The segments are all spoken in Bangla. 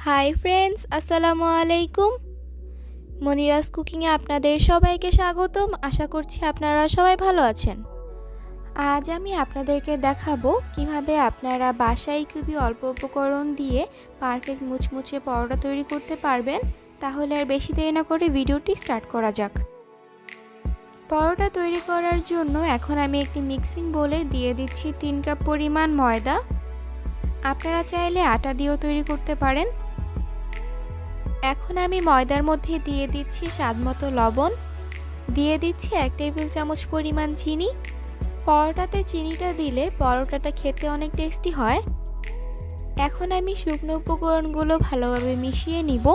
হাই ফ্রেন্ডস, আসসালামু আলাইকুম। মনিরাস কুকিংয়ে আপনাদের সবাইকে স্বাগতম। আশা করছি আপনারা সবাই ভালো আছেন। আজ আমি আপনাদেরকে দেখাবো কিভাবে আপনারা বাসায় খুবই অল্প উপকরণ দিয়ে পারফেক্ট মুচমুচে পরোটা তৈরি করতে পারবেন। তাহলে আর বেশি দেরি না করে ভিডিওটি স্টার্ট করা যাক। পরোটা তৈরি করার জন্য এখন আমি একটি মিক্সিং বোলে দিয়ে দিচ্ছি 3 কাপ পরিমাণ ময়দা। আপনারা চাইলে আটা দিয়েও তৈরি করতে পারেন। এখন আমি ময়দার মধ্যে দিয়ে দিচ্ছি স্বাদমতো লবণ, দিয়ে দিচ্ছি 1 টেবিল চামচ পরিমাণ চিনি। পরোটাতে চিনিটা দিলে পরোটাটা খেতে অনেক টেস্টি হয়। এখন আমি শুকনো উপকরণগুলো ভালোভাবে মিশিয়ে নিব।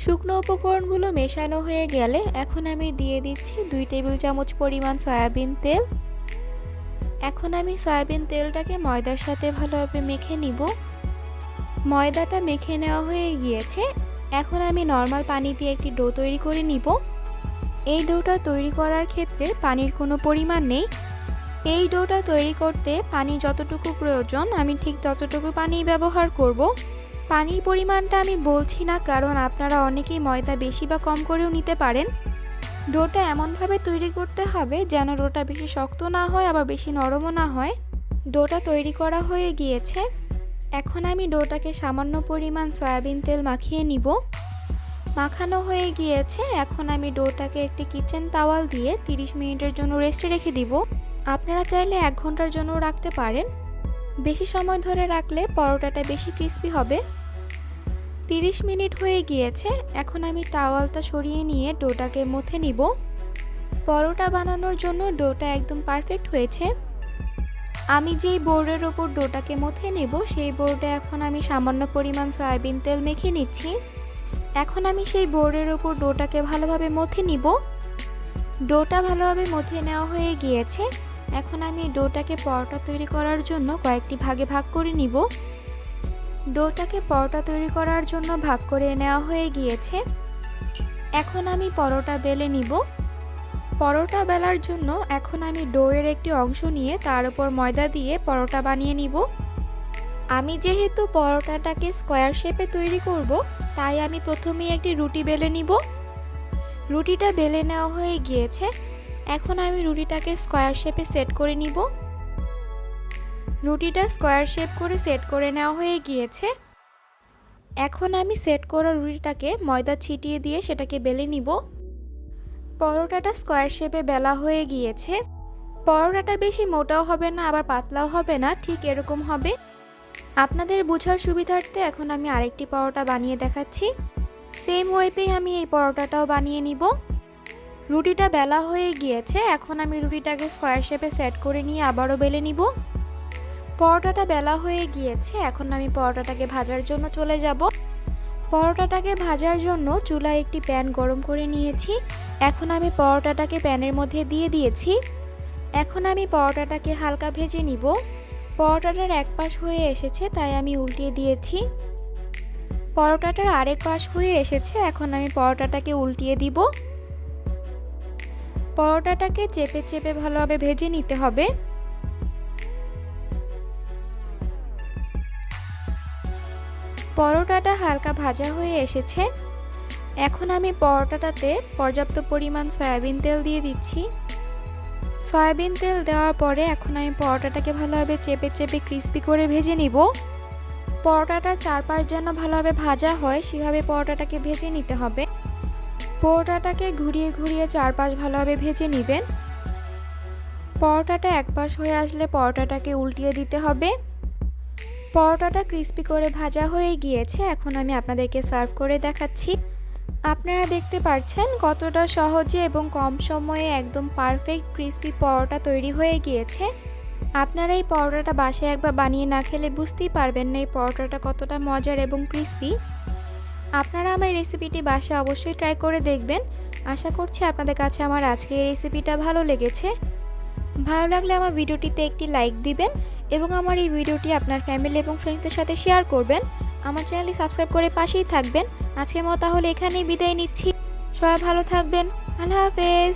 শুকনো উপকরণগুলো মেশানো হয়ে গেলে এখন আমি দিয়ে দিচ্ছি 2 টেবিল চামচ পরিমাণ সয়াবিন তেল। এখন আমি সয়াবিন তেলটাকে ময়দার সাথে ভালোভাবে মেখে নিব। ময়দাটা মেখে নেওয়া হয়ে গিয়েছে। এখন আমি নর্মাল পানি দিয়ে একটি ডো তৈরি করে নিব। এই ডোটা তৈরি করার ক্ষেত্রে পানির কোনো পরিমাণ নেই। এই ডোটা তৈরি করতে পানি যতটুকু প্রয়োজন আমি ঠিক ততটুকু পানি ব্যবহার করব। পানির পরিমাণটা আমি বলছি না, কারণ আপনারা অনেকেই ময়দা বেশি বা কম করেও নিতে পারেন। ডোটা এমনভাবে তৈরি করতে হবে যেন ডোটা বেশি শক্ত না হয় আবার বেশি নরমও না হয়। ডোটা তৈরি করা হয়ে গিয়েছে। এখন আমি ডোটাকে সামান্য পরিমাণ সয়াবিন তেল মাখিয়ে নিব। মাখানো হয়ে গিয়েছে। এখন আমি ডোটাকে একটি কিচেন তাওয়াল দিয়ে 30 মিনিটের জন্য রেস্টে রেখে দিব। আপনারা চাইলে 1 ঘন্টার জন্য রাখতে পারেন। বেশি সময় ধরে রাখলে পরোটাটা বেশি ক্রিস্পি হবে। 30 মিনিট হয়ে গিয়েছে। এখন আমি তাওয়ালটা সরিয়ে নিয়ে ডোটাকে মথে নিব। পরোটা বানানোর জন্য ডোটা একদম পারফেক্ট হয়েছে। আমি যেই বোর্ডের ওপর ডোটাকে মথে নেব সেই বোর্ডে এখন আমি সামান্য পরিমাণ সয়াবিন তেল মেখে নিচ্ছি। এখন আমি সেই বোর্ডের ওপর ডোটাকে ভালোভাবে মথে নিব। ডোটা ভালোভাবে মথে নেওয়া হয়ে গিয়েছে। এখন আমি ডোটাকে পরোটা তৈরি করার জন্য কয়েকটি ভাগে ভাগ করে নিব। ডোটাকে পরোটা তৈরি করার জন্য ভাগ করে নেওয়া হয়ে গিয়েছে। এখন আমি পরোটা বেলে নিব। পরোটা বেলার জন্য এখন আমি ডোয়ের একটি অংশ নিয়ে তার উপর ময়দা দিয়ে পরোটা বানিয়ে নিব। আমি যেহেতু পরোটাটাকে স্কোয়ার শেপে তৈরি করব, তাই আমি প্রথমেই একটি রুটি বেলে নিব। রুটিটা বেলে নেওয়া হয়ে গিয়েছে। এখন আমি রুটিটাকে স্কোয়ার শেপে সেট করে নিব। রুটিটা স্কোয়ার শেপ করে সেট করে নেওয়া হয়ে গিয়েছে। এখন আমি সেট করা রুটিটাকে ময়দা ছিটিয়ে দিয়ে সেটাকে বেলে নিব। পরোটাটা স্কোয়ার শেপে বেলা হয়ে গিয়েছে। পরোটাটা বেশি মোটাও হবে না আবার পাতলাও হবে না, ঠিক এরকম হবে। আপনাদের বোঝার সুবিধার্থে এখন আমি আরেকটি পরোটা বানিয়ে দেখাচ্ছি। সেম ওয়েতেই আমি এই পরোটাটাও বানিয়ে নিব। রুটিটা বেলা হয়ে গিয়েছে। এখন আমি রুটিটাকে স্কোয়ার শেপে সেট করে নিয়ে আবারও বেলে নিব। পরোটাটা বেলা হয়ে গিয়েছে। এখন আমি পরোটাটাকে ভাজার জন্য চলে যাব। পরোটাটাকে ভাজার জন্য চুলায় একটি প্যান গরম করে নিয়েছি। এখন আমি পরোটাটাকে প্যানের মধ্যে দিয়ে দিয়েছি। এখন আমি পরোটাটাকে হালকা ভেজে নিব। পরোটাটার এক পাশ হয়ে এসেছে, তাই আমি উল্টিয়ে দিয়েছি। পরোটাটার আরেক পাশ হয়ে এসেছে। এখন আমি পরোটাটাকে উল্টিয়ে দিব। পরোটাটাকে চেপে চেপে ভালোভাবে ভেজে নিতে হবে। পরোটাটা হালকা ভাজা হয়ে এসেছে। এখন আমি পরোটাটাতে পর্যাপ্ত পরিমাণ সয়াবিন তেল দিয়ে দিচ্ছি। সয়াবিন তেল দেওয়ার পরে এখন আমি পরোটাটাকে ভালোভাবে চেপে চেপে ক্রিস্পি করে ভেজে নিব। পরোটাটার চারপাশ যেন ভালোভাবে ভাজা হয় সেভাবে পরোটাটাকে ভেজে নিতে হবে। পরোটাটাকে ঘুরিয়ে ঘুরিয়ে চারপাশ ভালোভাবে ভেজে নেবেন। পরোটাটা এক পাশ হয়ে আসলে পরোটাটাকে উল্টিয়ে দিতে হবে। পরোটাটা ক্রিস্পি করে ভাজা হয়ে গিয়েছে। এখন আমি আপনাদেরকে সার্ভ করে দেখাচ্ছি। আপনারা দেখতে পাচ্ছেন কতটা সহজে এবং কম সময়ে একদম পারফেক্ট ক্রিস্পি পরোটা তৈরি হয়ে গিয়েছে। আপনারা এই পরোটাটা বাসায় একবার বানিয়ে না খেলে বুঝতেই পারবেন না এই পরোটাটা কতটা মজার এবং ক্রিস্পি। আপনারা আমার রেসিপিটি বাসায় অবশ্যই ট্রাই করে দেখবেন। আশা করছি আপনাদের কাছে আমার আজকের এই রেসিপিটা ভালো লেগেছে। ভালো লাগলে আমার ভিডিওটিতে একটি লাইক দিবেন এবং আমার এই ভিডিওটি আপনার ফ্যামিলি এবং ফ্রেন্ডসদের সাথে শেয়ার করবেন। আমার চ্যানেলটি সাবস্ক্রাইব করে পাশেই থাকবেন। আজকের মতো তাহলে এখানেই বিদায় নিচ্ছি। সবাই ভালো থাকবেন। আল্লাহ হাফেজ।